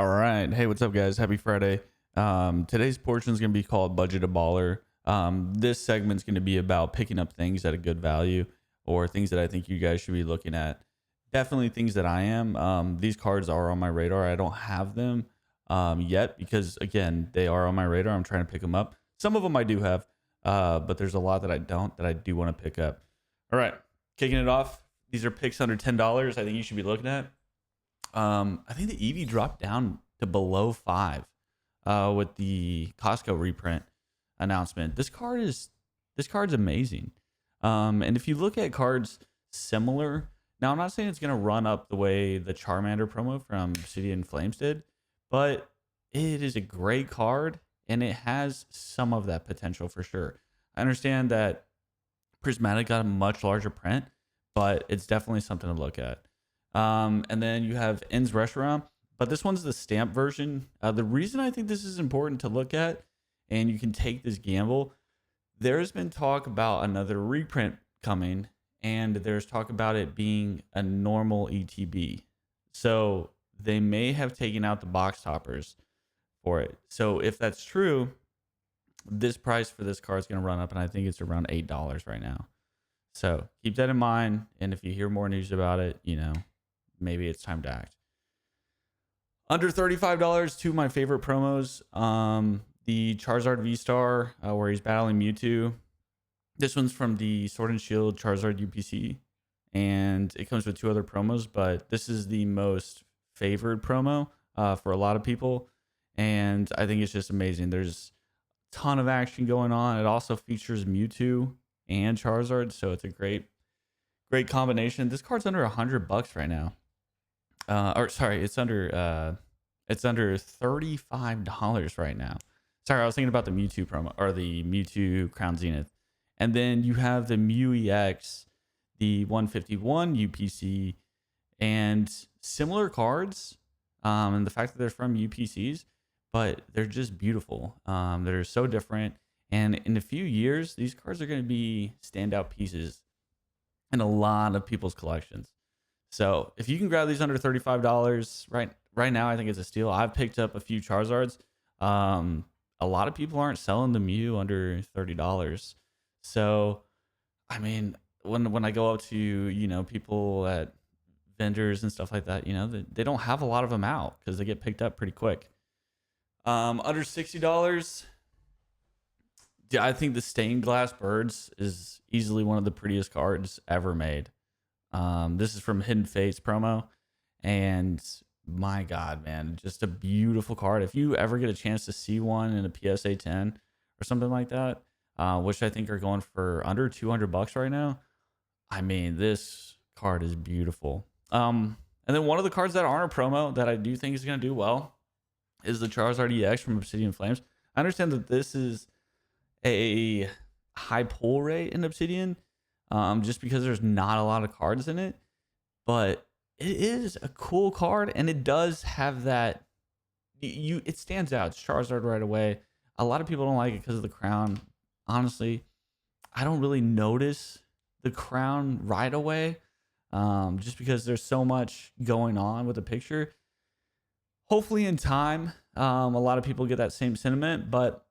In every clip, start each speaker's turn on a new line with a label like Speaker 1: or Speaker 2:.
Speaker 1: All right. Hey, what's up, guys? Happy Friday. Today's portion is going to be called Budget a Baller. This segment's going to be about picking up things at a good value or things that I think you guys should be looking at. Definitely things that I am. These cards are on my radar. I don't have them yet because, again, they are on my radar. I'm trying to pick them up. Some of them I do have, but there's a lot that I don't that I do want to pick up. All right. Kicking it off. These are picks under $10. I think you should be looking at. I think the EV dropped down to below 5 with the Costco reprint announcement. This card's amazing. And if you look at cards similar, now I'm not saying it's gonna run up the way the Charmander promo from Obsidian Flames did, but it is a great card and it has some of that potential for sure. I understand that Prismatic got a much larger print, but it's definitely something to look at. And then you have Ends Restaurant, but this one's the stamp version. The reason I think this is important to look at, and you can take this gamble, there's been talk about another reprint coming, and there's talk about it being a normal ETB. So they may have taken out the box toppers for it. So if that's true, this price for this card is going to run up, and I think it's around $8 right now. So keep that in mind, and if you hear more news about it, maybe it's time to act. Under $35, two of my favorite promos. The Charizard V-Star, where he's battling Mewtwo. This one's from the Sword and Shield Charizard UPC, and it comes with two other promos, but this is the most favored promo for a lot of people, and I think it's just amazing. There's a ton of action going on. It also features Mewtwo and Charizard, so it's a great combination. This card's under $100 right now. Or sorry, it's under $35 right now. Sorry, I was thinking about the Mewtwo promo or the Mewtwo Crown Zenith. And then you have the Mew EX, the 151 UPC, and similar cards. And the fact that they're from UPCs, but they're just beautiful. They're so different. And in a few years, these cards are going to be standout pieces in a lot of people's collections. So if you can grab these under $35 right now, I think it's a steal. I've picked up a few Charizards. A lot of people aren't selling the Mew under $30. So, I mean, when I go up to, people at vendors and stuff like that, they don't have a lot of them out because they get picked up pretty quick. Under $60, yeah, I think the Stained Glass Birds is easily one of the prettiest cards ever made. This is from Hidden Fates promo, and my God, man, just a beautiful card. If you ever get a chance to see one in a PSA 10 or something like that, which I think are going for under $200 right now, I mean, this card is beautiful. And then one of the cards that aren't a promo that I do think is going to do well is the Charizard EX from Obsidian Flames. I understand that this is a high pull rate in Obsidian, just because there's not a lot of cards in it, but it is a cool card, and it does have that. It stands out. It's Charizard right away. A lot of people don't like it because of the crown. Honestly, I don't really notice the crown right away, just because there's so much going on with the picture. Hopefully, in time, a lot of people get that same sentiment, but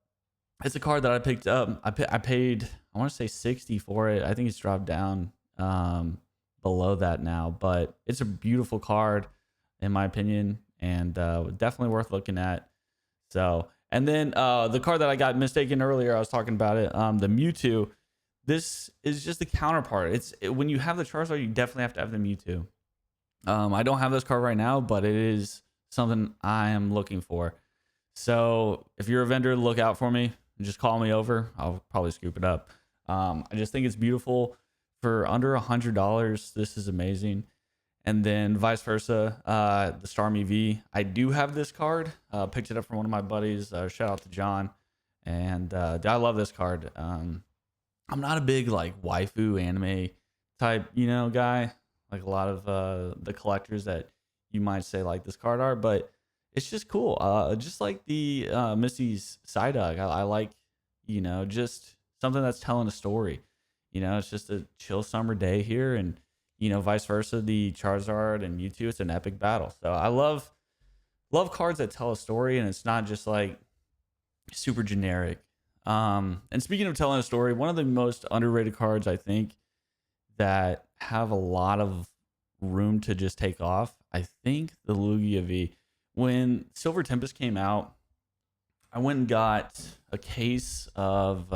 Speaker 1: it's a card that I picked up. I paid, I want to say 60 for it. I think it's dropped down below that now, but it's a beautiful card in my opinion, and definitely worth looking at. So, and then the card that I got mistaken earlier, I was talking about it, the Mewtwo. This is just the counterpart. When you have the Charizard, you definitely have to have the Mewtwo. I don't have this card right now, but it is something I am looking for. So if you're a vendor, look out for me. Just call me over. I'll probably scoop it up. I just think it's beautiful. For under $100, this is amazing. And then vice versa, the Starmie V. I do have this card. Picked it up from one of my buddies. Shout out to John. And I love this card. I'm not a big like waifu anime type, guy. Like a lot of the collectors that you might say like this card are, but it's just cool. Just like the Missy's Psyduck. I like, just something that's telling a story. It's just a chill summer day here, and vice versa, the Charizard and Mewtwo, it's an epic battle. So I love love cards that tell a story, and it's not just like super generic. And speaking of telling a story, one of the most underrated cards I think that have a lot of room to just take off, I think the Lugia V. When Silver Tempest came out, I went and got a case of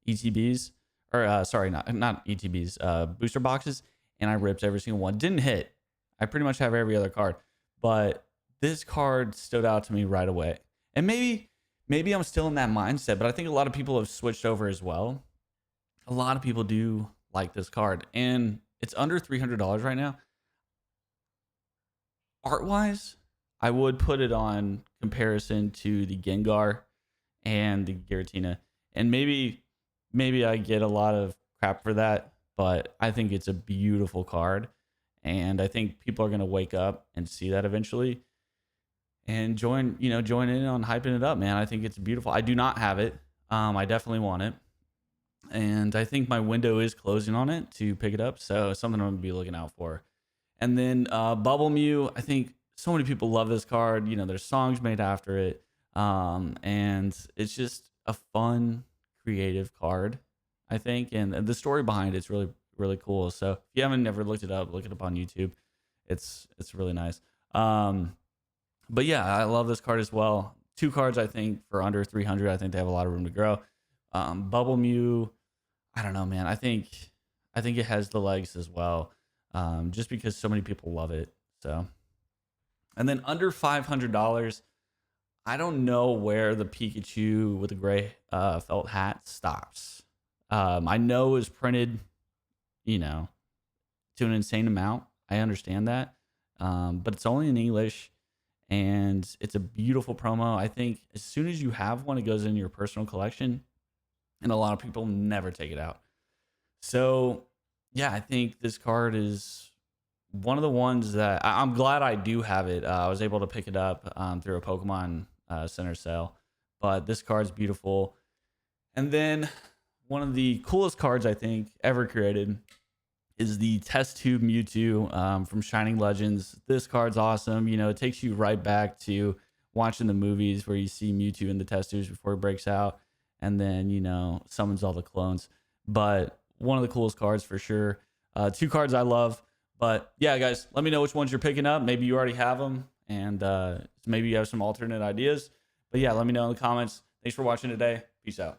Speaker 1: ETBs, or sorry, not ETBs, booster boxes, and I ripped every single one. Didn't hit. I pretty much have every other card, but this card stood out to me right away. And maybe I'm still in that mindset, but I think a lot of people have switched over as well. A lot of people do like this card, and it's under $300 right now. Art wise, I would put it on comparison to the Gengar and the Giratina, and maybe I get a lot of crap for that, but I think it's a beautiful card, and I think people are gonna wake up and see that eventually and join in on hyping it up, man. I think it's beautiful. I do not have it. I definitely want it, and I think my window is closing on it to pick it up, so it's something I'm gonna be looking out for. And then Bubble Mew, I think so many people love this card. There's songs made after it, and it's just a fun, creative card, I think, and the story behind it's really really cool. So if you haven't never looked it up, look it up on YouTube. It's really nice. But yeah, I love this card as well. Two cards I think for under 300. I think they have a lot of room to grow. Bubble Mew, I don't know, man. I think it has the legs as well, just because so many people love it. So, and then under $500, I don't know where the Pikachu with the gray felt hat stops. I know it was printed, you know, to an insane amount. I understand that, but it's only in English, and it's a beautiful promo. I think as soon as you have one, it goes in your personal collection, and a lot of people never take it out. So, yeah, I think this card is one of the ones that I'm glad I do have it. I was able to pick it up through a Pokemon Center sale, but this card's beautiful. And then one of the coolest cards I think ever created is the Test Tube Mewtwo from Shining Legends. This card's awesome. It takes you right back to watching the movies where you see Mewtwo in the test tubes before he breaks out, and then summons all the clones. But one of the coolest cards for sure. Two cards I love. But yeah, guys, let me know which ones you're picking up. Maybe you already have them, and maybe you have some alternate ideas. But yeah, let me know in the comments. Thanks for watching today. Peace out.